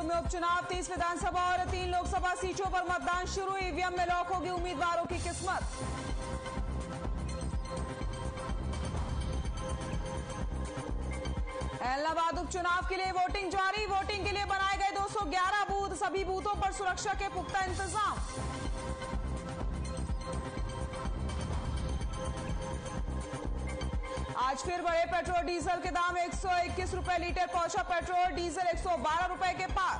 में उपचुनाव, 30 विधानसभा और 3 लोकसभा सीटों पर मतदान शुरू। ईवीएम में लॉक होगी उम्मीदवारों की किस्मत। इलाहाबाद उपचुनाव के लिए वोटिंग जारी। वोटिंग के लिए बनाए गए 211 बूथ, सभी बूथों पर सुरक्षा के पुख्ता इंतजाम। आज फिर बढ़े पेट्रोल डीजल के दाम, 121 रुपए लीटर पहुंचा पेट्रोल डीजल 112 रुपए के पार।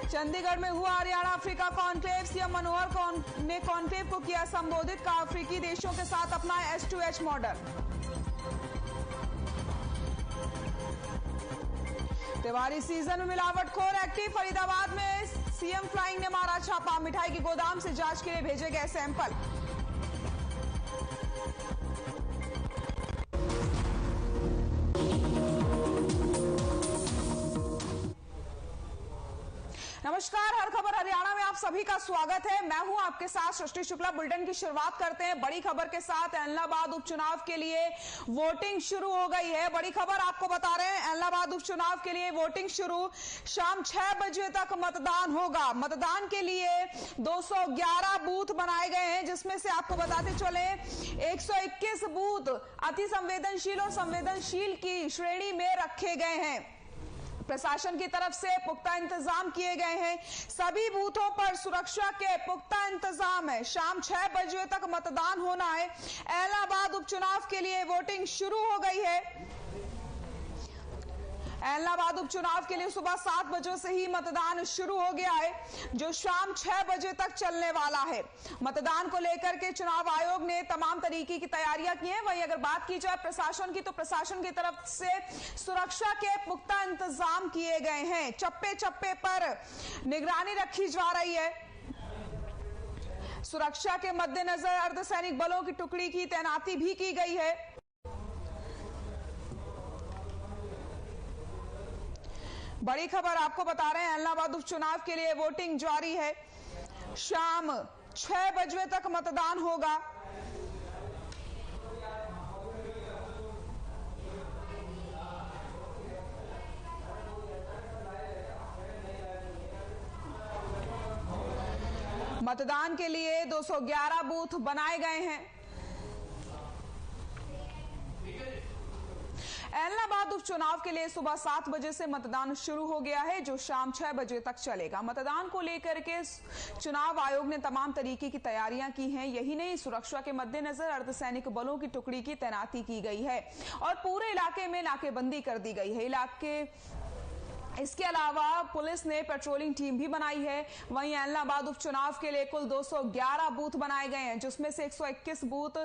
चंडीगढ़ में हुआ हरियाणा अफ्रीका कॉन्क्लेव। सीएम मनोहर ने कॉन्क्लेव को किया संबोधित, कहा अफ्रीकी देशों के साथ अपनाए S2H मॉडल। त्योहारी सीजन में मिलावटखोर एक्टिव। फरीदाबाद में सीएम फ्लाइंग ने मारा छापा, मिठाई के गोदाम से जांच के लिए भेजे गए सैंपल। नमस्कार, हर खबर हरियाणा में आप सभी का स्वागत है। मैं हूं आपके साथ सृष्टि शुक्ला। बुलेटिन की शुरुआत करते हैं बड़ी खबर के साथ। इलाहाबाद उपचुनाव के लिए वोटिंग शुरू हो गई है। बड़ी खबर आपको बता रहे हैं, इलाहाबाद उपचुनाव के लिए वोटिंग शुरू। शाम 6 बजे तक मतदान होगा। मतदान के लिए 211 बूथ बनाए गए हैं, जिसमें से आपको बताते चले 121 बूथ अति संवेदनशील और संवेदनशील की श्रेणी में रखे गए हैं। प्रशासन की तरफ से पुख्ता इंतजाम किए गए हैं। सभी बूथों पर सुरक्षा के पुख्ता इंतजाम है। शाम 6 बजे तक मतदान होना है। इलाहाबाद उपचुनाव के लिए वोटिंग शुरू हो गई है। इलाहाबाद उपचुनाव के लिए सुबह 7 बजे से ही मतदान शुरू हो गया है, जो शाम 6 बजे तक चलने वाला है। मतदान को लेकर के चुनाव आयोग ने तमाम तरीके की तैयारियां की हैं। वहीं अगर बात की जाए प्रशासन की, तो प्रशासन की तरफ से सुरक्षा के पुख्ता इंतजाम किए गए हैं। चप्पे चप्पे पर निगरानी रखी जा रही है। सुरक्षा के मद्देनजर अर्धसैनिक बलों की टुकड़ी की तैनाती भी की गई है। बड़ी खबर आपको बता रहे हैं, इलाहाबाद उपचुनाव के लिए वोटिंग जारी है। शाम 6 बजे तक मतदान होगा। मतदान के लिए 211 बूथ बनाए गए हैं। इलाहाबाद उपचुनाव के लिए सुबह 7 बजे से मतदान शुरू हो गया है, जो शाम 6 बजे तक चलेगा। मतदान को लेकर के चुनाव आयोग ने तमाम तरीके की तैयारियां की हैं। यही नहीं, सुरक्षा के मद्देनजर अर्धसैनिक बलों की टुकड़ी की तैनाती की गई है और पूरे इलाके में नाकेबंदी कर दी गई है। इसके अलावा पुलिस ने पेट्रोलिंग टीम भी बनाई है। वहीं इलाहाबाद उपचुनाव के लिए कुल 211 बूथ बनाए गए हैं, जिसमें से 121 बूथ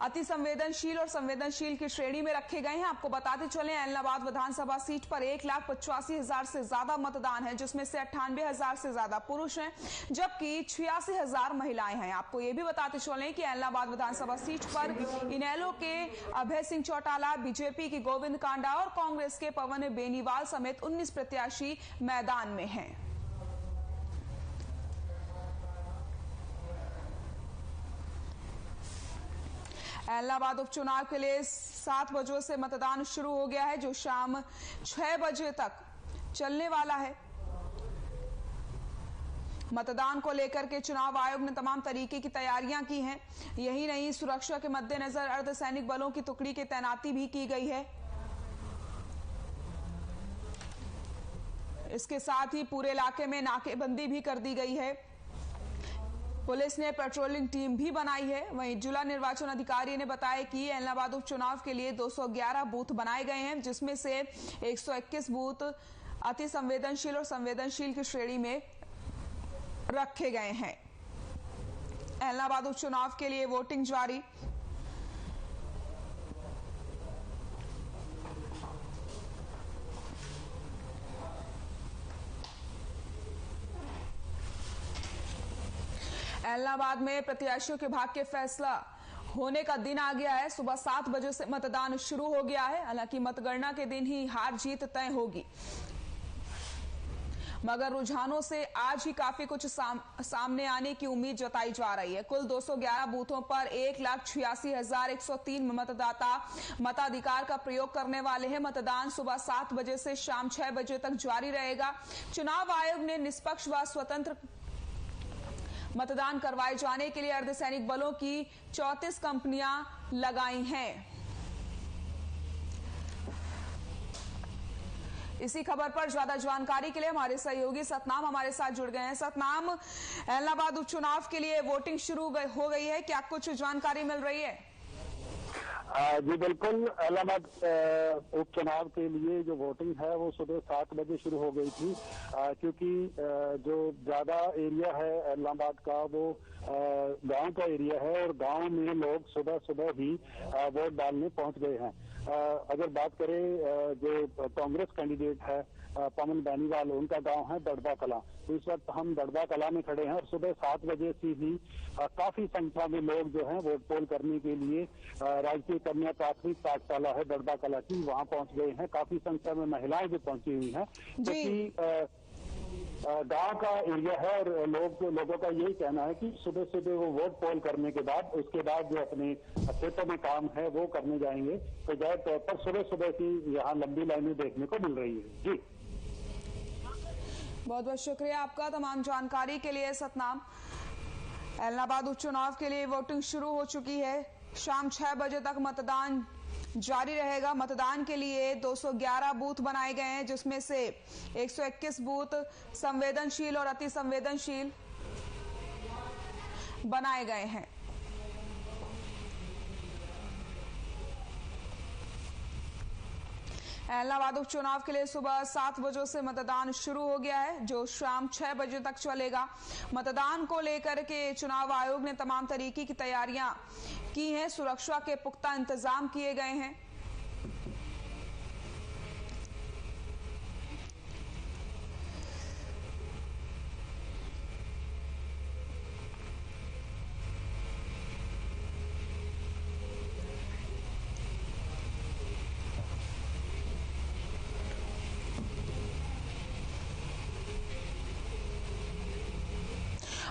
अति संवेदनशील और संवेदनशील की श्रेणी में रखे गए हैं। आपको बताते चले, इलाहाबाद विधानसभा सीट पर 1,85,000 से ज्यादा मतदान है, जिसमें से 98,000 से ज्यादा पुरुष हैं, जबकि 86,000 महिलाएं हैं। आपको ये भी बताते चले कि इलाहाबाद विधानसभा सीट पर इनेलो के अभय सिंह चौटाला, बीजेपी की गोविंद कांडा और कांग्रेस के पवन बेनीवाल समेत 19 प्रत्याशी मैदान में हैं। इलाहाबाद उपचुनाव के लिए 7 बजे से मतदान शुरू हो गया है, जो शाम 6 बजे तक चलने वाला है। मतदान को लेकर के चुनाव आयोग ने तमाम तरीके की तैयारियां की हैं। यही नहीं, सुरक्षा के मद्देनजर अर्धसैनिक बलों की टुकड़ी की तैनाती भी की गई है। इसके साथ ही पूरे इलाके में नाकेबंदी भी कर दी गई है। पुलिस ने पेट्रोलिंग टीम भी बनाई है। वहीं जिला निर्वाचन अधिकारी ने बताया कि इलाहाबाद उपचुनाव के लिए 211 बूथ बनाए गए हैं, जिसमें से 121 बूथ अति संवेदनशील और संवेदनशील की श्रेणी में रखे गए हैं। इलाहाबाद उपचुनाव के लिए वोटिंग जारी। इलाहाबाद में प्रत्याशियों के भाग्य के फैसला होने का दिन आ गया है। सुबह 7 बजे से मतदान शुरू हो गया है। हालांकि मतगणना के दिन ही हार जीत तय होगी। मगर रुझानों से आज ही काफी कुछ सामने आने की उम्मीद जताई जा रही है। कुल 211 बूथों पर 1,86,103 मतदाता मताधिकार का प्रयोग करने वाले हैं। मतदान सुबह 7 बजे से शाम 6 बजे तक जारी रहेगा। चुनाव आयोग ने निष्पक्ष व स्वतंत्र मतदान करवाए जाने के लिए अर्धसैनिक बलों की 34 कंपनियां लगाई हैं। इसी खबर पर ज्यादा जानकारी के लिए हमारे सहयोगी सतनाम हमारे साथ जुड़ गए हैं। सतनाम, इलाहाबाद उपचुनाव के लिए वोटिंग शुरू हो गई है, क्या कुछ जानकारी मिल रही है? जी बिल्कुल, इलाहाबाद उपचुनाव के लिए जो वोटिंग है वो सुबह 7 बजे शुरू हो गई थी, क्योंकि जो ज्यादा एरिया है इलाहाबाद का वो गांव का एरिया है और गांव में लोग सुबह सुबह ही वोट डालने पहुंच गए हैं। अगर बात करें जो कांग्रेस कैंडिडेट है पवन बेनीवाल, उनका गांव है दड़बा कला। तो इस वक्त हम दड़बा कला में खड़े हैं और सुबह 7 बजे से ही काफी संख्या में लोग जो हैं वोट पोल करने के लिए राजकीय कन्या प्राथमिक पाठशाला है दड़बा कला की, वहां पहुंच गए हैं। काफी संख्या में महिलाएं भी पहुंची हुई हैं, क्योंकि गांव का एरिया है और लोगों का यही कहना है कि सुबह सुबह वो वोट पोल करने के बाद उसके बाद जो अपने खेतों में काम है वो करने जाएंगे। तो ज्यादा तौर पर सुबह सुबह की यहाँ लंबी लाइनें देखने को मिल रही है। जी बहुत बहुत शुक्रिया आपका तमाम जानकारी के लिए सतनाम। इलाहाबाद उपचुनाव के लिए वोटिंग शुरू हो चुकी है। शाम 6 बजे तक मतदान जारी रहेगा। मतदान के लिए 211 बूथ बनाए गए हैं, जिसमें से 121 बूथ संवेदनशील और अति संवेदनशील बनाए गए हैं। इलाहाबाद उपचुनाव के लिए सुबह 7 बजे से मतदान शुरू हो गया है, जो शाम 6 बजे तक चलेगा। मतदान को लेकर के चुनाव आयोग ने तमाम तरीके की तैयारियां की हैं। सुरक्षा के पुख्ता इंतजाम किए गए हैं।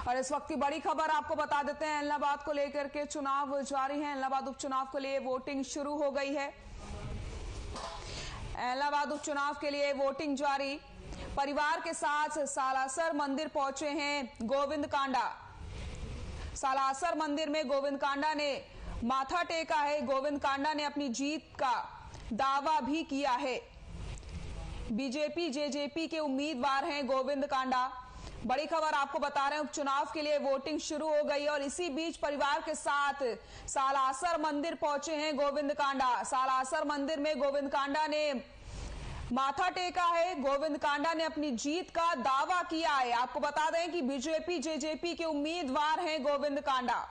और इस वक्त की बड़ी खबर आपको बता देते हैं, इलाहाबाद को लेकर के चुनाव जारी है। इलाहाबाद उपचुनाव के लिए वोटिंग शुरू हो गई है। इलाहाबाद उपचुनाव के लिए वोटिंग जारी। परिवार के साथ सालासर मंदिर पहुंचे हैं गोविंद कांडा। सालासर मंदिर में गोविंद कांडा ने माथा टेका है। गोविंद कांडा ने अपनी जीत का दावा भी किया है। बीजेपी जेजेपी के उम्मीदवार हैं गोविंद कांडा। बड़ी खबर आपको बता रहे हैं, उपचुनाव के लिए वोटिंग शुरू हो गई और इसी बीच परिवार के साथ सालासर मंदिर पहुंचे हैं गोविंद कांडा। सालासर मंदिर में गोविंद कांडा ने माथा टेका है। गोविंद कांडा ने अपनी जीत का दावा किया है। आपको बता दें कि बीजेपी जेजेपी के उम्मीदवार हैं गोविंद कांडा।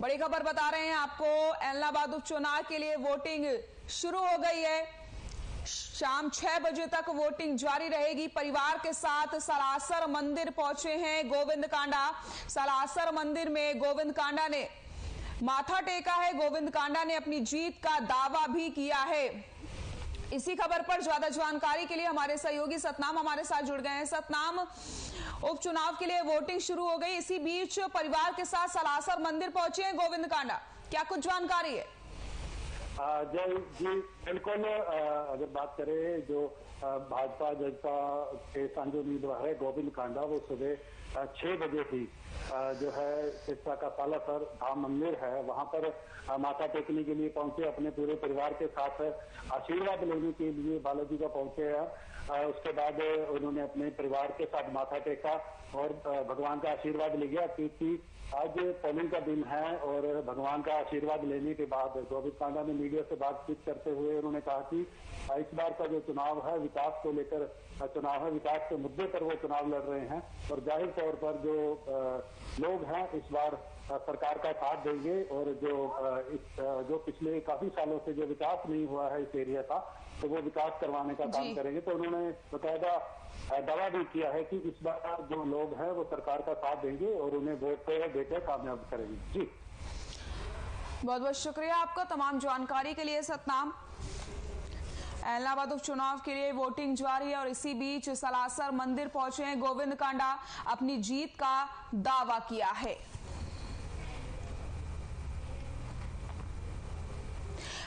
बड़ी खबर बता रहे हैं आपको, इलाहाबाद उपचुनाव के लिए वोटिंग शुरू हो गई है। शाम 6 बजे तक वोटिंग जारी रहेगी। परिवार के साथ सालासर मंदिर पहुंचे हैं गोविंद कांडा। सालासर मंदिर में गोविंद कांडा ने माथा टेका है। गोविंद कांडा ने अपनी जीत का दावा भी किया है। इसी खबर पर ज्यादा जानकारी के लिए हमारे सहयोगी सतनाम हमारे साथ जुड़ गए हैं। सतनाम, उपचुनाव के लिए वोटिंग शुरू हो गई, इसी बीच परिवार के साथ सालासर मंदिर पहुंचे हैं गोविंद कांडा, क्या कुछ जानकारी है? जय जी बिल्कुल, अगर बात करें जो भाजपा जजपा के साझे उम्मीदवार है गोविंद कांडा, वो सुबह 6 बजे ही जो है सिरसा का सालासर धाम मंदिर है वहां पर माथा टेकने के लिए पहुंचे। अपने पूरे परिवार के साथ आशीर्वाद लेने के लिए बालाजी का पहुंचे हैं। उसके बाद उन्होंने अपने परिवार के साथ माथा टेका और भगवान का आशीर्वाद ले गया, क्योंकि आज पोलिंग का दिन है। और भगवान का आशीर्वाद लेने के बाद गोविंद कांडा ने मीडिया से बातचीत करते हुए उन्होंने कहा कि इस बार का जो चुनाव है विकास को लेकर चुनाव है, विकास के मुद्दे पर वो चुनाव लड़ रहे हैं और जाहिर तौर पर जो लोग हैं इस बार सरकार का साथ देंगे। और जो पिछले काफी सालों से जो विकास नहीं हुआ है इस एरिया का, तो वो विकास करवाने का काम करेंगे। तो उन्होंने बकायदा दावा भी किया है कि इस बार जो लोग हैं वो सरकार का साथ देंगे और उन्हें वोट देकर कामयाब करेंगे। जी बहुत बहुत शुक्रिया आपका तमाम जानकारी के लिए सतनाम। इलाहाबाद उपचुनाव के लिए वोटिंग जारी है और इसी बीच सालासर मंदिर पहुंचे हैं गोविंद कांडा, अपनी जीत का दावा किया है।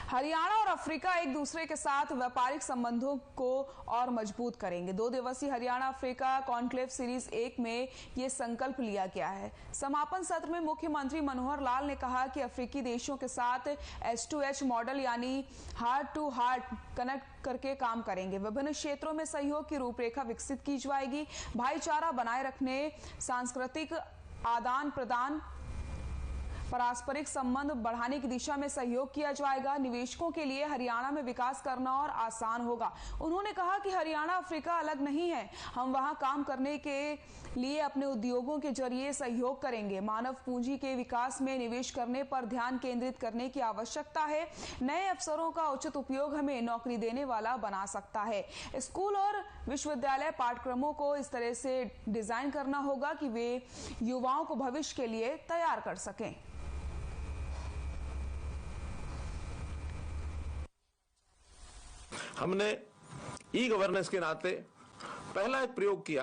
हरियाणा और अफ्रीका एक दूसरे के साथ व्यापारिक संबंधों को और मजबूत करेंगे। 2 दिवसीय हरियाणा अफ्रीका कॉन्क्लेव सीरीज 1 में ये संकल्प लिया गया है। समापन सत्र में मुख्यमंत्री मनोहर लाल ने कहा कि अफ्रीकी देशों के साथ H2H मॉडल यानी हार्ट टू हार्ट कनेक्ट करके काम करेंगे। विभिन्न क्षेत्रों में सहयोग की रूपरेखा विकसित की जाएगी। भाईचारा बनाए रखने, सांस्कृतिक आदान प्रदान, पारस्परिक संबंध बढ़ाने की दिशा में सहयोग किया जाएगा। निवेशकों के लिए हरियाणा में विकास करना और आसान होगा। उन्होंने कहा कि हरियाणा अफ्रीका अलग नहीं है, हम वहां काम करने के लिए अपने उद्योगों के जरिए सहयोग करेंगे। मानव पूंजी के विकास में निवेश करने पर ध्यान केंद्रित करने की आवश्यकता है। नए अवसरों का उचित उपयोग हमें नौकरी देने वाला बना सकता है। स्कूल और विश्वविद्यालय पाठ्यक्रमों को इस तरह से डिजाइन करना होगा कि वे युवाओं को भविष्य के लिए तैयार कर सकें। हमने ई गवर्नेंस के नाते पहला एक प्रयोग किया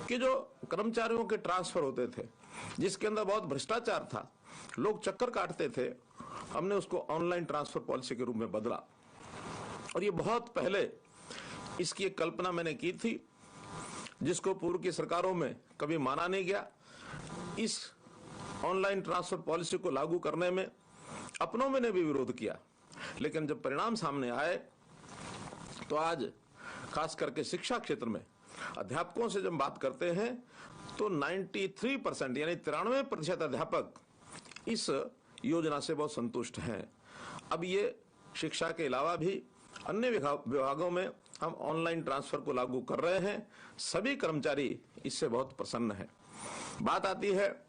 कि जो कर्मचारियों के ट्रांसफर होते थे, जिसके अंदर बहुत भ्रष्टाचार था, लोग चक्कर काटते थे, हमने उसको ऑनलाइन ट्रांसफर पॉलिसी के रूप में बदला। और ये बहुत पहले इसकी एक कल्पना मैंने की थी, जिसको पूर्व की सरकारों में कभी माना नहीं गया। इस ऑनलाइन ट्रांसफर पॉलिसी को लागू करने में अपनों में ने भी विरोध किया, लेकिन जब परिणाम सामने आए तो आज खास करके शिक्षा क्षेत्र में अध्यापकों से जब बात करते हैं तो 93% यानी 93% अध्यापक इस योजना से बहुत संतुष्ट हैं। अब ये शिक्षा के अलावा भी अन्य विभागों में हम ऑनलाइन ट्रांसफर को लागू कर रहे हैं। सभी कर्मचारी इससे बहुत प्रसन्न हैं। बात आती है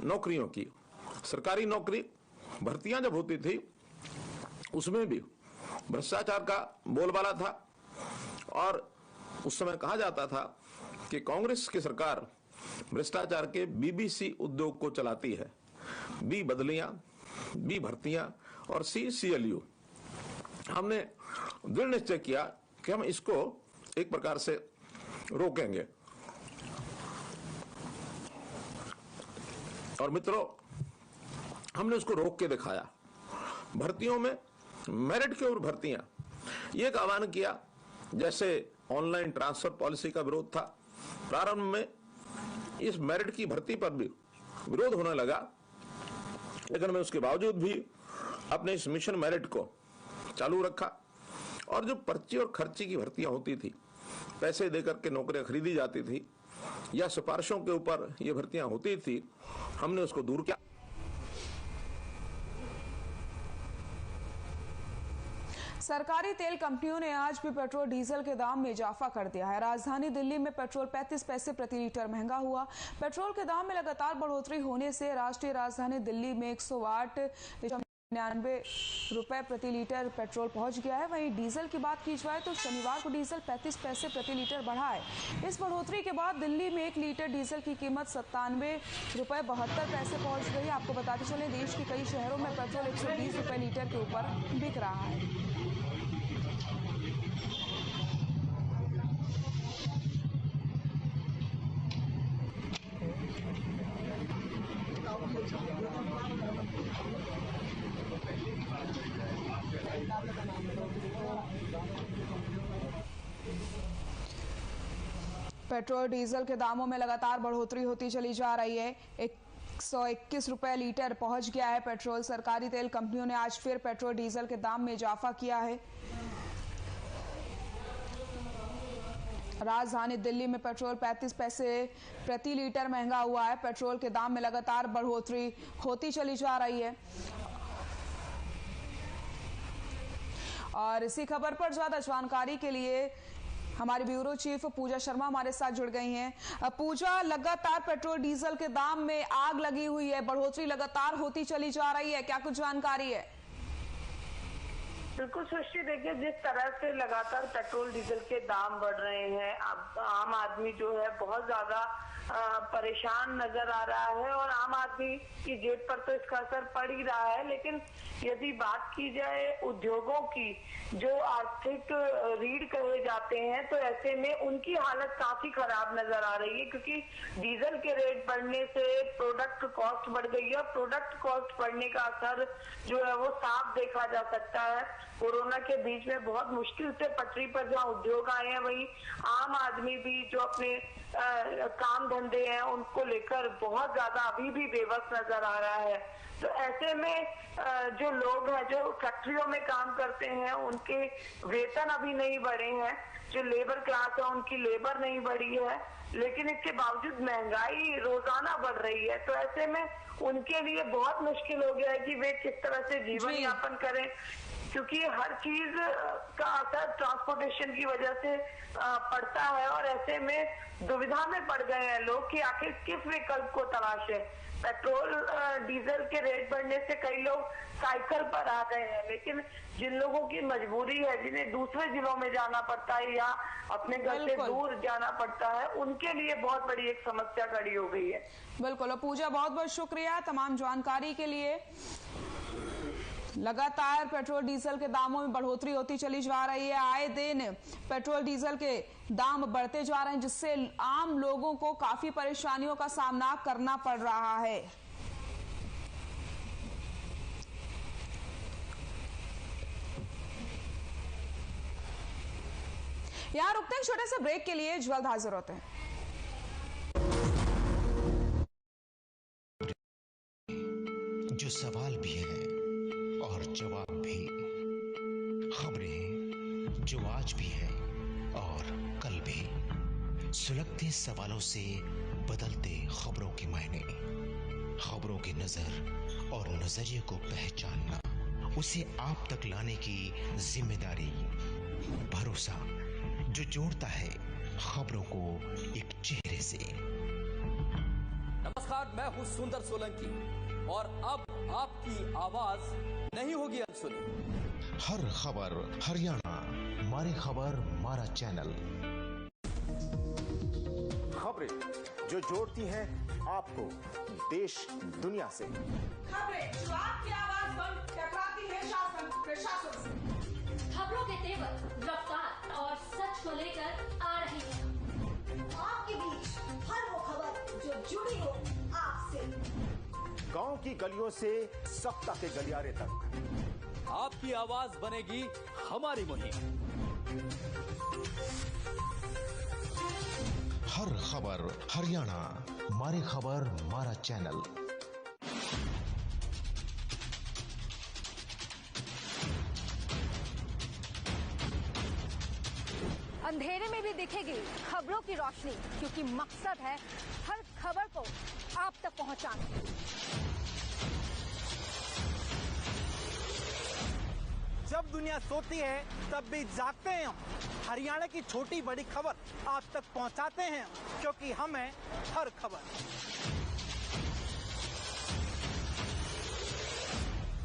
नौकरियों की। सरकारी नौकरी भर्तियां जब होती थी उसमें भी भ्रष्टाचार का बोलबाला था और उस समय कहा जाता था कि कांग्रेस की सरकार भ्रष्टाचार के BBC उद्योग को चलाती है। B बदलियां, B भर्तियां और C CLU। हमने दृढ़ निश्चय किया कि हम इसको एक प्रकार से रोकेंगे। और मित्रों, हमने उसको रोक के दिखाया। भर्तियों में मेरिट के ऊपर भर्तियां, ये एक आह्वान किया। जैसे ऑनलाइन ट्रांसफर पॉलिसी का विरोध था, प्रारंभ में इस मेरिट की भर्ती पर भी विरोध होने लगा, लेकिन मैं उसके बावजूद भी अपने इस मिशन मेरिट को चालू रखा। और जो पर्ची और खर्ची की भर्तियां होती थी, पैसे देकर के नौकरियां खरीदी जाती थी या सिफारिशों के ऊपर ये भर्तियां होती थी, हमने उसको दूर किया। सरकारी तेल कंपनियों ने आज भी पेट्रोल डीजल के दाम में इजाफा कर दिया है। राजधानी दिल्ली में पेट्रोल 35 पैसे प्रति लीटर महंगा हुआ। पेट्रोल के दाम में लगातार बढ़ोतरी होने से राष्ट्रीय राजधानी दिल्ली में 108.99 रुपए प्रति लीटर पेट्रोल पहुंच गया है। वहीं डीजल की बात की जाए तो शनिवार को डीजल 35 पैसे प्रति लीटर बढ़ा है। इस बढ़ोतरी के बाद दिल्ली में 1 लीटर डीजल की कीमत 97 रुपए 72 पैसे पहुंच गई। आपको बताते चले, देश के कई शहरों में पेट्रोल 120 रुपए लीटर के ऊपर बिक रहा है। पेट्रोल डीजल के दामों में लगातार बढ़ोतरी होती चली जा रही है। 121 रुपए लीटर पहुंच गया है पेट्रोल। सरकारी तेल कंपनियों ने आज फिर पेट्रोल डीजल के दाम में इजाफा किया है। राजधानी दिल्ली में पेट्रोल 35 पैसे प्रति लीटर महंगा हुआ है। पेट्रोल के दाम में लगातार बढ़ोतरी होती चली जा रही है। और इसी खबर पर ज्यादा जानकारी के लिए हमारी ब्यूरो चीफ पूजा शर्मा हमारे साथ जुड़ गई हैं। पूजा, लगातार पेट्रोल डीजल के दाम में आग लगी हुई है, बढ़ोतरी लगातार होती चली जा रही है, क्या कुछ जानकारी है? बिल्कुल सृष्टि, देखिए जिस तरह से लगातार पेट्रोल डीजल के दाम बढ़ रहे हैं, अब आम आदमी जो है बहुत ज्यादा परेशान नजर आ रहा है और आम आदमी की जेब पर तो इसका असर पड़ ही रहा है। लेकिन यदि बात की जाए उद्योगों की, जो आर्थिक रीढ़ कहे जाते हैं, तो ऐसे में उनकी हालत काफी खराब नजर आ रही है, क्योंकि डीजल के रेट बढ़ने से प्रोडक्ट कॉस्ट बढ़ गई है। प्रोडक्ट कॉस्ट बढ़ने का असर जो है वो साफ देखा जा सकता है। कोरोना के बीच में बहुत मुश्किल से पटरी पर जहाँ उद्योग आए हैं, वहीं आम आदमी भी जो अपने काम धंधे हैं उनको लेकर बहुत ज्यादा अभी भी बेबस नजर आ रहा है। तो ऐसे में जो लोग हैं जो फैक्ट्रियों में काम करते हैं, उनके वेतन अभी नहीं बढ़े हैं। जो लेबर क्लास है उनकी लेबर नहीं बढ़ी है, लेकिन इसके बावजूद महंगाई रोजाना बढ़ रही है। तो ऐसे में उनके लिए बहुत मुश्किल हो गया है कि वे किस तरह से जीवन यापन करें, क्योंकि हर चीज का असर ट्रांसपोर्टेशन की वजह से पड़ता है। और ऐसे में दुविधा में पड़ गए हैं लोग कि आखिर किस विकल्प को तलाशे। पेट्रोल डीजल के रेट बढ़ने से कई लोग साइकिल पर आ गए हैं, लेकिन जिन लोगों की मजबूरी है, जिन्हें दूसरे जिलों में जाना पड़ता है या अपने घर से दूर जाना पड़ता है, उनके लिए बहुत बड़ी एक समस्या खड़ी हो गई है। बिल्कुल। और पूजा, बहुत बहुत शुक्रिया तमाम जानकारी के लिए। लगातार पेट्रोल डीजल के दामों में बढ़ोतरी होती चली जा रही है। आए दिन पेट्रोल डीजल के दाम बढ़ते जा रहे हैं, जिससे आम लोगों को काफी परेशानियों का सामना करना पड़ रहा है। यहां रुकते हैं छोटे से ब्रेक के लिए, जल्द हाजिर होते हैं। जो सवाल भी है और जवाब भी, खबरें जो आज भी है और कल भी, सुलगते सवालों से बदलते खबरों के मायने, खबरों की नजर और नजरिए को पहचानना, उसे आप तक लाने की जिम्मेदारी, भरोसा जो जोड़ता है खबरों को एक चेहरे से। नमस्कार, मैं हूं सुंदर सोलंकी और अब आपकी आवाज नहीं होगी अनसुनी। हर खबर हरियाणा, मारी खबर मारा चैनल। खबरें जो जोड़ती हैं आपको देश दुनिया से, खबरें जो आपकी आवाज पर टकराती है शासन प्रशासन से, खबरों के तेवर, रफ्तार और सच को लेकर आ रही है आपके बीच। हर वो खबर जो जुड़ी हो आपसे, गांव की गलियों से सप्ताह के गलियारे तक आपकी आवाज बनेगी हमारी मुहिम। हर खबर हरियाणा, मारी खबर मारा चैनल। अंधेरे में भी दिखेगी खबरों की रोशनी, क्योंकि मकसद है हर खबर को आप तक पहुंचाना। जब दुनिया सोती है तब भी जागते हैं हम। हरियाणा की छोटी बड़ी खबर आप तक पहुंचाते हैं, क्योंकि हमें हर खबर।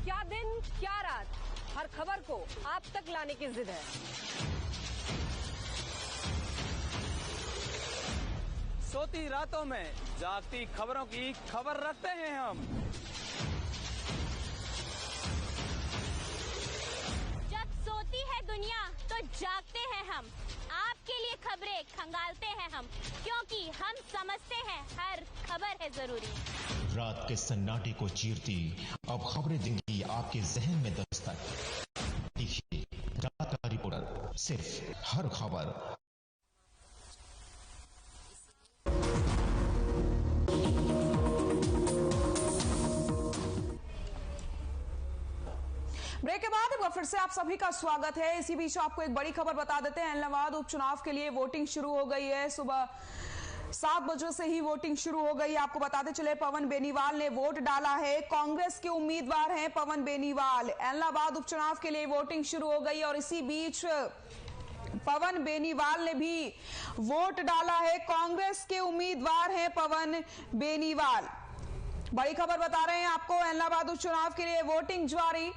क्या दिन क्या रात, हर खबर को आप तक लाने की जिद है। सोती रातों में जागती खबरों की खबर रखते हैं हम। जब सोती है दुनिया तो जागते हैं हम। आपके लिए खबरें खंगालते हैं हम, क्योंकि हम समझते हैं हर खबर है जरूरी। रात के सन्नाटे को चीरती अब खबरें देंगी आपके जहन में दस्तक। देखिए रात का रिपोर्टर, सिर्फ हर खबर। ब्रेक के बाद एक बार फिर से आप सभी का स्वागत है। इसी बीच आपको एक बड़ी खबर बता देते हैं। इलाहाबाद उपचुनाव के लिए वोटिंग शुरू हो गई है। सुबह 7 बजे से ही वोटिंग शुरू हो गई। आपको बताते चले, पवन बेनीवाल ने वोट डाला है। कांग्रेस के उम्मीदवार हैं पवन बेनीवाल। इलाहाबाद उपचुनाव के लिए वोटिंग शुरू हो गई और इसी बीच पवन बेनीवाल ने भी वोट डाला है। कांग्रेस के उम्मीदवार हैं पवन बेनीवाल। बड़ी खबर बता रहे हैं आपको, इलाहाबाद उपचुनाव के लिए वोटिंग जारी।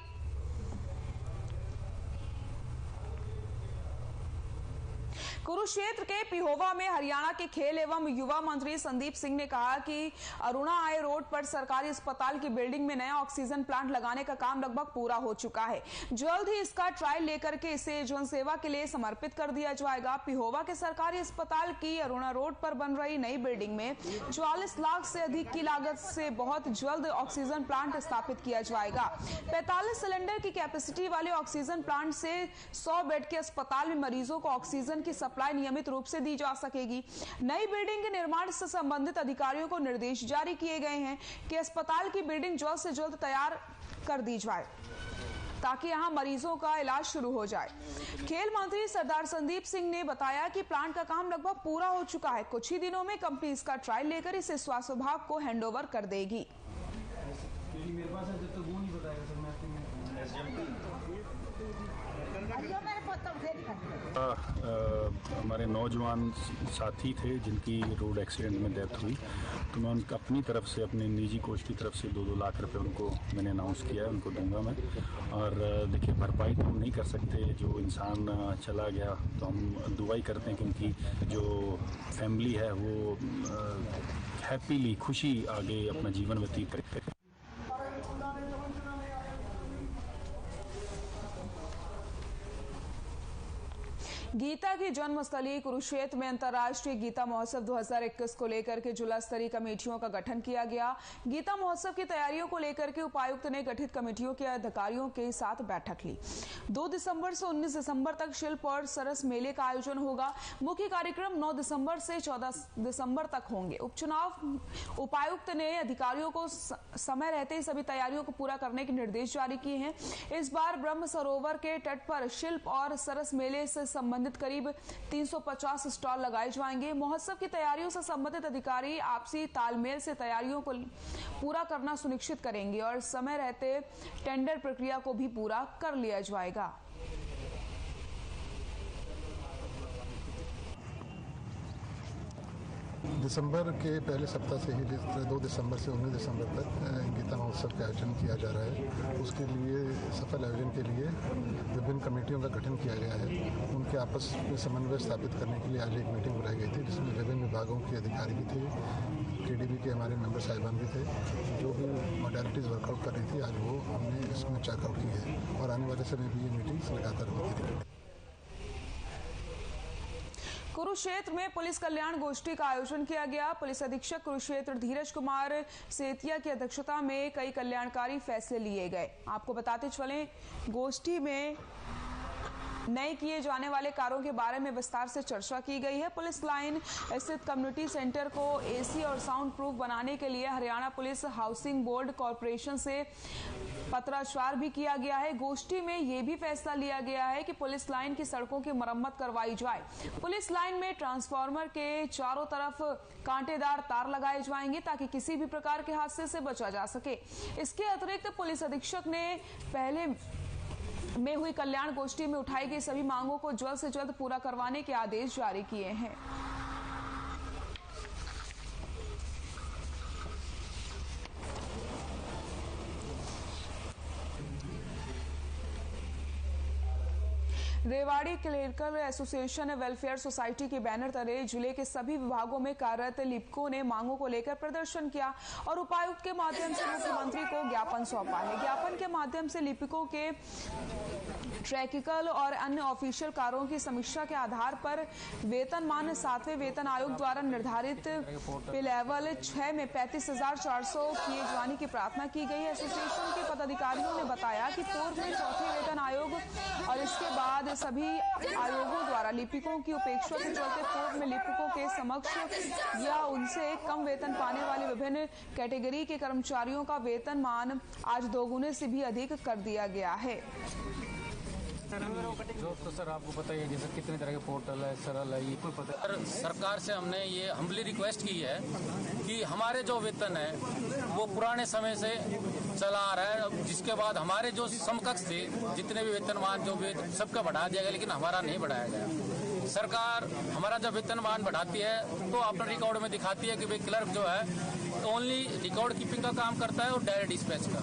कुरुक्षेत्र के पिहोवा में हरियाणा के खेल एवं युवा मंत्री संदीप सिंह ने कहा कि अरुणा आई रोड पर सरकारी अस्पताल की बिल्डिंग में नया ऑक्सीजन प्लांट लगाने का काम लगभग पूरा हो चुका है। जल्द ही इसका ट्रायल लेकर के इसे जनसेवा के लिए समर्पित कर दिया जाएगा। पिहोवा के सरकारी अस्पताल की अरुणा रोड पर बन रही नई बिल्डिंग में 44 लाख से अधिक की लागत से बहुत जल्द ऑक्सीजन प्लांट स्थापित किया जाएगा। 45 सिलेंडर की कैपेसिटी वाले ऑक्सीजन प्लांट से 100 बेड के अस्पताल में मरीजों को ऑक्सीजन की सप्लाई नियमित रूप से दी जा सकेगी। नई बिल्डिंग के निर्माण से संबंधित अधिकारियों को निर्देश जारी किए गए हैं कि अस्पताल की बिल्डिंग जल्द से जल्द तैयार कर दी जाए ताकि यहां मरीजों का इलाज शुरू हो जाए। खेल मंत्री सरदार संदीप सिंह ने बताया कि प्लांट का काम लगभग पूरा हो चुका है। कुछ ही दिनों में कंपनी इसका ट्रायल लेकर इसे स्वास्थ्य विभाग को हैंडओवर कर देगी। मेरे पास है, जब तक वो नहीं बताएगा सर मैं हमारे नौजवान साथी थे जिनकी रोड एक्सीडेंट में डेथ हुई, तो मैं उनका अपनी तरफ से, अपने निजी कोष की तरफ से 2-2 लाख रुपए उनको मैंने अनाउंस किया है, उनको दूंगा मैं। और देखिए, भरपाई तो हम नहीं कर सकते, जो इंसान चला गया तो हम दुआ ही करते हैं कि उनकी जो फैमिली है वो हैप्पीली, खुशी आगे अपना जीवन व्यतीत करे। गीता की जन्मस्थली कुरुक्षेत्र में अंतर्राष्ट्रीय गीता महोत्सव 2021 को लेकर के जिला स्तरीय कमेटियों का गठन किया गया। गीता महोत्सव की तैयारियों को लेकर के उपायुक्त ने गठित कमेटियों के अधिकारियों के साथ बैठक ली। 2 दिसंबर से 19 दिसंबर तक शिल्प और सरस मेले का आयोजन होगा। मुख्य कार्यक्रम 9 दिसंबर से 14 दिसंबर तक होंगे। उपचुनाव उपायुक्त ने अधिकारियों को समय रहते ही सभी तैयारियों को पूरा करने के निर्देश जारी किए हैं। इस बार ब्रह्म सरोवर के तट पर शिल्प और सरस मेले से संबंधित करीब 350 स्टॉल लगाए जाएंगे। महोत्सव की तैयारियों से संबंधित अधिकारी आपसी तालमेल से तैयारियों को पूरा करना सुनिश्चित करेंगे और समय रहते टेंडर प्रक्रिया को भी पूरा कर लिया जाएगा। दिसंबर के पहले सप्ताह से ही 2 दिसंबर से 19 दिसंबर तक गीता महोत्सव का आयोजन किया जा रहा है। उसके लिए सफल आयोजन के लिए विभिन्न कमेटियों का गठन किया गया है। उनके आपस में समन्वय स्थापित करने के लिए आज एक मीटिंग बुलाई गई थी, जिसमें विभिन्न विभागों के अधिकारी भी थे, केडीबी के हमारे मेंबर साहिबान भी थे, जो भी मॉडलिटीज़ वर्कआउट कर रही थी। आज वो हमने इसमें चेकआउट की है और आने वाले समय भी ये मीटिंग्स लगातार होती रहेंगी। कुरुक्षेत्र में पुलिस कल्याण गोष्ठी का आयोजन किया गया। पुलिस अधीक्षक कुरुक्षेत्र धीरज कुमार सेतिया की अध्यक्षता में कई कल्याणकारी फैसले लिए गए। आपको बताते चलें, गोष्ठी में नए किए जाने वाले कार्यों के बारे में विस्तार से चर्चा की गई है। पुलिस लाइन स्थित कम्युनिटी सेंटर को एसी और साउंड प्रूफ बनाने के लिए Haryana police housing board corporation से पत्राचार भी किया गया है। गोष्ठी में यह भी फैसला लिया गया है कि पुलिस लाइन की सड़कों की मरम्मत करवाई जाए। पुलिस लाइन में ट्रांसफार्मर के चारों तरफ कांटेदार तार लगाए जाएंगे ताकि किसी भी प्रकार के हादसे से बचा जा सके। इसके अतिरिक्त पुलिस अधीक्षक ने पहले में हुई कल्याण गोष्ठी में उठाई गई सभी मांगों को जल्द से जल्द पूरा करवाने के आदेश जारी किए हैं। Rewari clerical association welfare society के बैनर तले जिले के सभी विभागों में कार्यरत लिपिकों ने मांगों को लेकर प्रदर्शन किया और उपायुक्त के माध्यम से मुख्यमंत्री को ज्ञापन सौंपा है। ज्ञापन के माध्यम से लिपिकों के ट्रैकिकल और अन्य ऑफिशियल कार्यों की समीक्षा के आधार पर वेतनमान 7वें वेतन आयोग द्वारा निर्धारित पे लेवल 6 में 35,400 किए जाने की प्रार्थना की गई है। एसोसिएशन के पदाधिकारियों ने बताया कि पूर्व में 4थे वेतन आयोग और इसके बाद सभी आयोगों द्वारा लिपिकों की उपेक्षा के चलते पूर्व में लिपिकों के समक्ष या उनसे कम वेतन पाने वाले विभिन्न कैटेगरी के कर्मचारियों का वेतनमान आज 2 गुने से भी अधिक कर दिया गया है। तो सर आपको पता ही है, जैसे कितने तरह के पोर्टल है, सरल है, ये कोई पता है। सरकार से हमने ये हम्बली रिक्वेस्ट की है कि हमारे जो वेतन है वो पुराने समय से चला आ रहा है, जिसके बाद हमारे जो समकक्ष थे जितने भी वेतनमान जो भी सबका बढ़ा दिया गया, लेकिन हमारा नहीं बढ़ाया गया। सरकार हमारा जब वेतनमान बढ़ाती है तो अपने रिकॉर्ड में दिखाती है कि भाई क्लर्क जो है ओनली रिकॉर्ड कीपिंग का काम करता है और डायरेक्ट डिस्पैच का।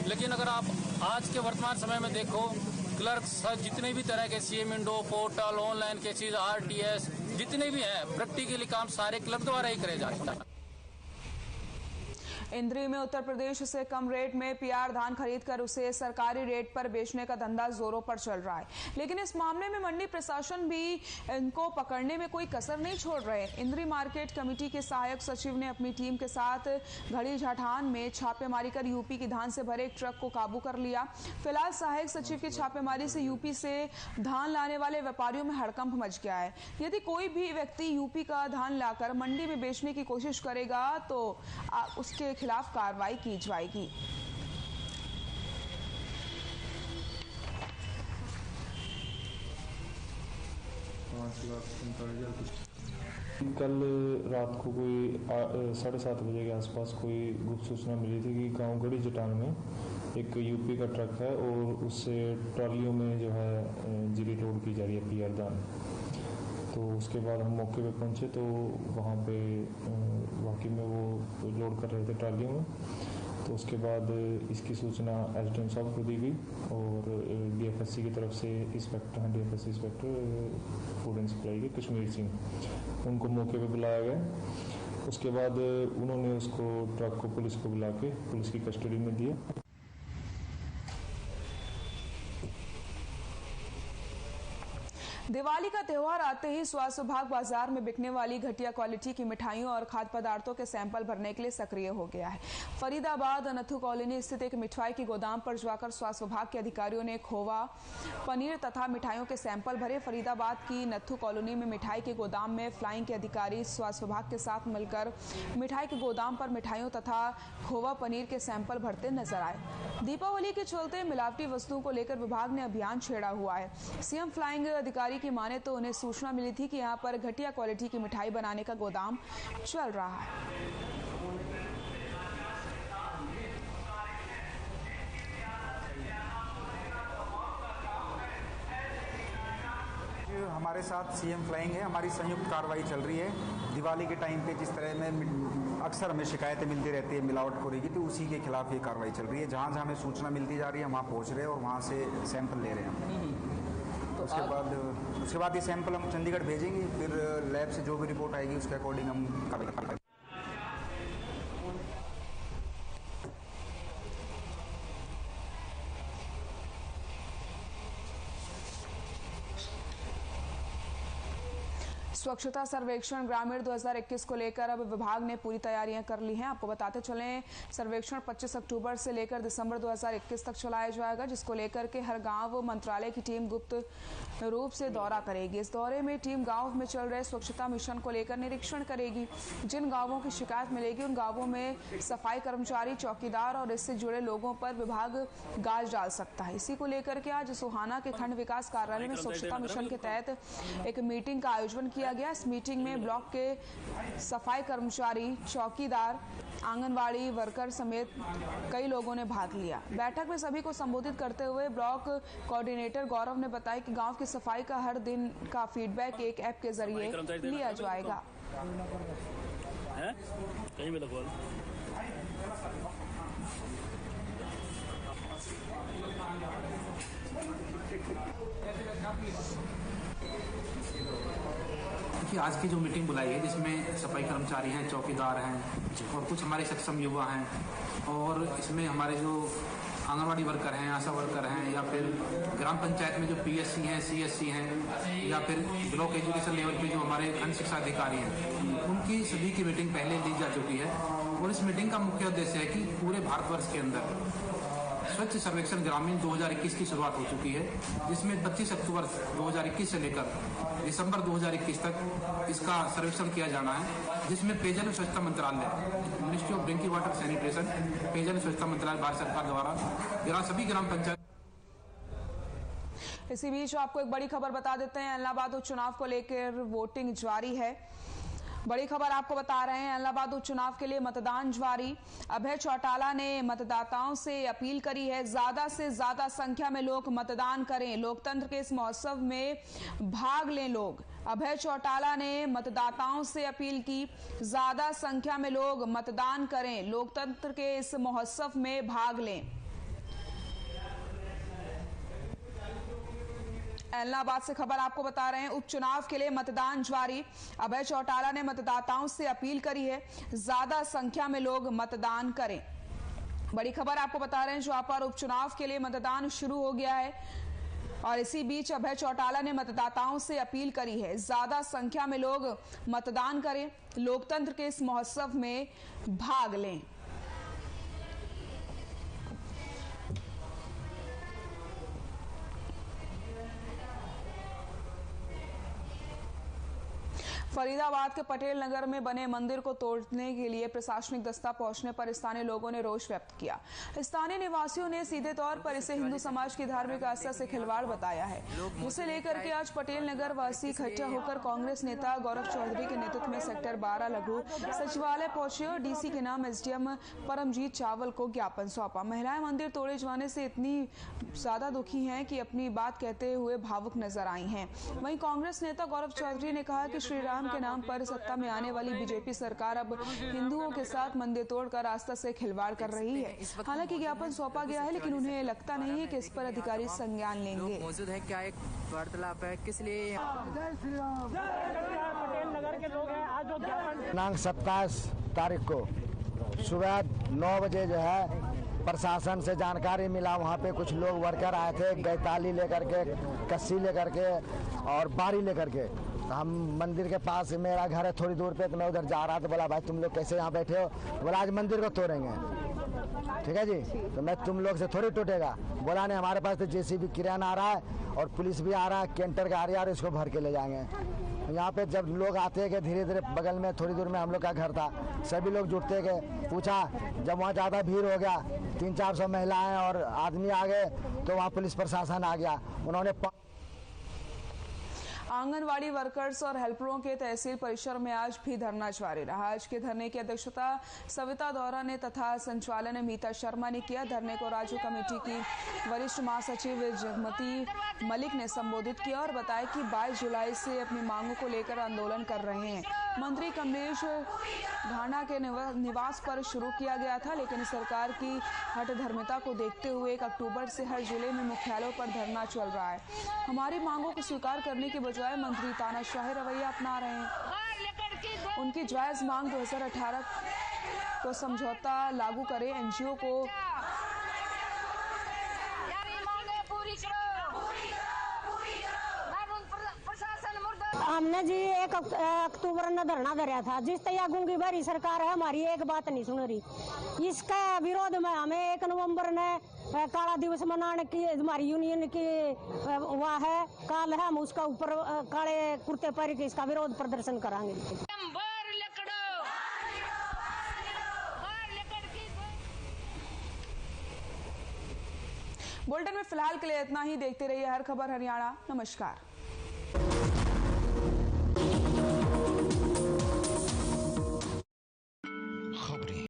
लेकिन अगर आप आज के वर्तमान समय में देखो क्लर्क जितने भी तरह के CM window, portal, online cases, RTS जितने भी हैं प्रैक्टिकली काम सारे क्लर्क द्वारा ही करे जाते हैं। इंद्री में उत्तर प्रदेश से कम रेट में PR धान खरीदकर उसे सरकारी रेट पर बेचने का धंधा जोरों पर चल रहा है, लेकिन इस मामले में मंडी प्रशासन भी इनको पकड़ने में कोई कसर नहीं छोड़ रहे। इंद्री मार्केट कमेटी के सहायक सचिव ने अपनी टीम के साथ घड़ी झाठान में छापेमारी कर यूपी की धान से भरे एक ट्रक को काबू कर लिया। फिलहाल सहायक सचिव की छापेमारी से यूपी से धान लाने वाले व्यापारियों में हड़कंप मच गया है। यदि कोई भी व्यक्ति यूपी का धान लाकर मंडी में बेचने की कोशिश करेगा तो उसके खिलाफ कार्रवाई की जाएगी। कल रात को कोई 7:30 बजे के आसपास कोई गुप्त सूचना मिली थी कि गांव घड़ी जटान में एक यूपी का ट्रक है और उससे ट्रॉलियों में जो है जीरी लोड की जा रही है PR धान। तो उसके बाद हम मौके पे पहुंचे तो वहाँ पे वाकई में वो लोड कर रहे थे ट्रॉलियों में। तो उसके बाद इसकी सूचना SDM साहब को दी गई और DFSC की तरफ से इंस्पेक्टर हैं, DFSC inspector food and supply के कश्मीर सिंह, उनको मौके पे बुलाया गया। उसके बाद उन्होंने उसको ट्रक को पुलिस को बुला के पुलिस की कस्टडी में दिया। दिवाली का त्योहार आते ही स्वास्थ्य विभाग बाजार में बिकने वाली घटिया क्वालिटी की मिठाइयों और खाद्य पदार्थों के सैंपल भरने के लिए सक्रिय हो गया है। फरीदाबाद नथु कॉलोनी स्थित एक मिठाई के गोदाम पर जाकर स्वास्थ्य विभाग के अधिकारियों ने खोवा, पनीर तथा मिठाइयों के सैंपल भरे। फरीदाबाद की नथु कॉलोनी में मिठाई के गोदाम में फ्लाइंग के अधिकारी स्वास्थ्य विभाग के साथ मिलकर मिठाई के गोदाम पर मिठाइयों तथा खोवा पनीर के सैंपल भरते नजर आए। दीपावली के चलते मिलावटी वस्तुओं को लेकर विभाग ने अभियान छेड़ा हुआ है। CM फ्लाइंग अधिकारी की माने तो उन्हें सूचना मिली थी कि यहां पर घटिया क्वालिटी की मिठाई बनाने का गोदाम चल रहा है। हमारे साथ CM फ्लाइंग है, हमारी संयुक्त कार्रवाई चल रही है। दिवाली के टाइम पे जिस तरह में अक्सर हमें शिकायतें मिलती रहती है मिलावटखोरी की, तो उसी के खिलाफ ये कार्रवाई चल रही है। जहाँ जहाँ हमें सूचना मिलती जा रही है वहाँ पहुँच रहे हैं और वहाँ से सैंपल ले रहे हैं। उसके बाद ये सैंपल हम चंडीगढ़ भेजेंगे, फिर लैब से जो भी रिपोर्ट आएगी उसके अकॉर्डिंग हम कार्रवाई करेंगे। स्वच्छता सर्वेक्षण ग्रामीण 2021 को लेकर अब विभाग ने पूरी तैयारियां कर ली हैं। आपको बताते चलें, सर्वेक्षण 25 अक्टूबर से लेकर दिसंबर 2021 तक चलाया जाएगा, जिसको लेकर के हर गांव मंत्रालय की टीम गुप्त रूप से दौरा करेगी। इस दौरे में टीम गांव में चल रहे स्वच्छता मिशन को लेकर निरीक्षण करेगी। जिन गांवों की शिकायत मिलेगी उन गांवों में सफाई कर्मचारी, चौकीदार और इससे जुड़े लोगों पर विभाग गाज डाल सकता है। इसी को लेकर के आज सोहाना के खंड विकास कार्यालय में स्वच्छता मिशन के तहत एक मीटिंग का आयोजन किया गया। इस मीटिंग में ब्लॉक के सफाई कर्मचारी, चौकीदार, आंगनवाड़ी वर्कर समेत कई लोगों ने भाग लिया। बैठक में सभी को संबोधित करते हुए ब्लॉक कोऑर्डिनेटर गौरव ने बताया कि गांव की सफाई का हर दिन का फीडबैक एक ऐप के जरिए लिया जाएगा। देखिए, आज की जो मीटिंग बुलाई है जिसमें सफाई कर्मचारी हैं, चौकीदार हैं और कुछ हमारे सक्षम युवा हैं और इसमें हमारे जो आंगनवाड़ी वर्कर हैं, आशा वर्कर हैं या फिर ग्राम पंचायत में जो PSC हैं, CSC हैं या फिर ब्लॉक एजुकेशन लेवल पे जो हमारे खंड शिक्षा अधिकारी हैं, उनकी सभी की मीटिंग पहले ली जा चुकी है। और इस मीटिंग का मुख्य उद्देश्य है कि पूरे भारतवर्ष के अंदर स्वच्छ सर्वेक्षण ग्रामीण 2021 की शुरुआत हो चुकी है, जिसमें 25 अक्टूबर 2021 से लेकर दिसंबर 2021 तक इसका सर्वेक्षण किया जाना है, जिसमें पेयजल स्वच्छता मंत्रालय, ministry of drinking water sanitation, पेयजल स्वच्छता मंत्रालय भारत सरकार द्वारा सभी ग्राम पंचायत। इसी बीच आपको एक बड़ी खबर बता देते हैं। इलाहाबाद उपचुनाव को लेकर वोटिंग जारी है। बड़ी खबर आपको बता रहे हैं, इलाहाबाद उपचुनाव के लिए मतदान जारी। अभय चौटाला ने मतदाताओं से अपील करी है, ज्यादा से ज्यादा संख्या में लोग मतदान करें, लोकतंत्र के इस महोत्सव में भाग लें लोग। अभय चौटाला ने मतदाताओं से अपील की, ज्यादा संख्या में लोग मतदान करें, लोकतंत्र के इस महोत्सव में भाग लें। इलाहाबाद से खबर आपको बता रहे हैं, उपचुनाव के लिए मतदान जारी। अभय चौटाला ने मतदाताओं से अपील करी है, ज्यादा संख्या में लोग मतदान करें। बड़ी खबर आपको बता रहे हैं, जहां पर उपचुनाव के लिए मतदान शुरू हो गया है और इसी बीच अभय चौटाला ने मतदाताओं से अपील करी है, ज्यादा संख्या में लोग मतदान करें, लोकतंत्र के इस महोत्सव में भाग लें। फरीदाबाद के पटेल नगर में बने मंदिर को तोड़ने के लिए प्रशासनिक दस्ता पहुंचने पर स्थानीय लोगों ने रोष व्यक्त किया। स्थानीय निवासियों ने सीधे तौर पर इसे हिंदू समाज की धार्मिक आस्था से खिलवाड़ बताया है, जिसे लेकर के आज पटेल नगर वासी इकट्ठा होकर कांग्रेस नेता गौरव चौधरी के नेतृत्व में सेक्टर 12 लघु सचिवालय पहुंचे और डीसी के नाम एसडीएम परमजीत चावल को ज्ञापन सौंपा। महिलाएं मंदिर तोड़े जाने से इतनी ज्यादा दुखी हैं कि अपनी बात कहते हुए भावुक नजर आई हैं। वहीं कांग्रेस नेता गौरव चौधरी ने कहा कि श्री राम के नाम पर सत्ता में आने वाली बीजेपी सरकार अब हिंदुओं के साथ मंदिर तोड़कर आस्था से खिलवाड़ कर रही है। हालांकि ज्ञापन सौंपा गया है, लेकिन उन्हें लगता नहीं है कि इस पर अधिकारी संज्ञान लेंगे। मौजूद है, क्या एक वार्तालाप है, किस लिए पटेल नगर के लोग हैं आज जो ज्ञापन दिनांक 27 तारीख को सुबह 9 बजे जो है प्रशासन से जानकारी मिला, वहाँ पे कुछ लोग वर्कर आए थे, गैताली लेकर के, कस्सी लेकर के और बारी लेकर के। हम मंदिर के पास मेरा घर है थोड़ी दूर पे, तो मैं उधर जा रहा था, बोला भाई तुम लोग कैसे यहाँ बैठे हो? बोला आज मंदिर को तोड़ेंगे। ठीक है जी, तो मैं तुम लोग से थोड़ी टूटेगा। बोला नहीं, हमारे पास तो जेसीबी किरान आ रहा है और पुलिस भी आ रहा है, कैंटर गाड़ी आ रही है, इसको भर के ले जाएंगे। यहाँ पे जब लोग आते गए धीरे धीरे, बगल में थोड़ी दूर में हम लोग का घर था, सभी लोग जुटते गए, पूछा, जब वहाँ ज़्यादा भीड़ हो गया, 300-400 महिलाएं और आदमी आ गए, तो वहाँ पुलिस प्रशासन आ गया। उन्होंने आंगनवाड़ी वर्कर्स और हेल्परों के तहसील परिसर में आज भी धरना जारी रहा। आज के धरने की अध्यक्षता सविता दौरा ने तथा संचालन मीता शर्मा ने किया। धरने को राज्य कमेटी की वरिष्ठ महासचिव जगमती मलिक ने संबोधित किया और बताया कि 22 जुलाई से अपनी मांगों को लेकर आंदोलन कर रहे हैं। मंत्री कमलेश घाना के निवास पर शुरू किया गया था, लेकिन सरकार की हठधर्मिता को देखते हुए 1 अक्टूबर से हर जिले में मुख्यालयों पर धरना चल रहा है। हमारी मांगों को स्वीकार करने के बजाय मंत्री तानाशाही रवैया अपना रहे हैं। उनकी जायज मांग 2018 को समझौता लागू करे, एनजीओ को हमने जी 1 अक्टूबर में धरना धरा था, जिस तरह गूंगी भरी सरकार है, हमारी एक बात नहीं सुन रही। इसका विरोध में हमें 1 नवंबर ने काला दिवस मनाने की हमारी यूनियन की वह है, काल है, हम उसका ऊपर काले कुर्ते पहन के इसका विरोध प्रदर्शन कराएंगे। बुलेटिन में फिलहाल के लिए इतना ही। देखते रहिए हर खबर हरियाणा। नमस्कार।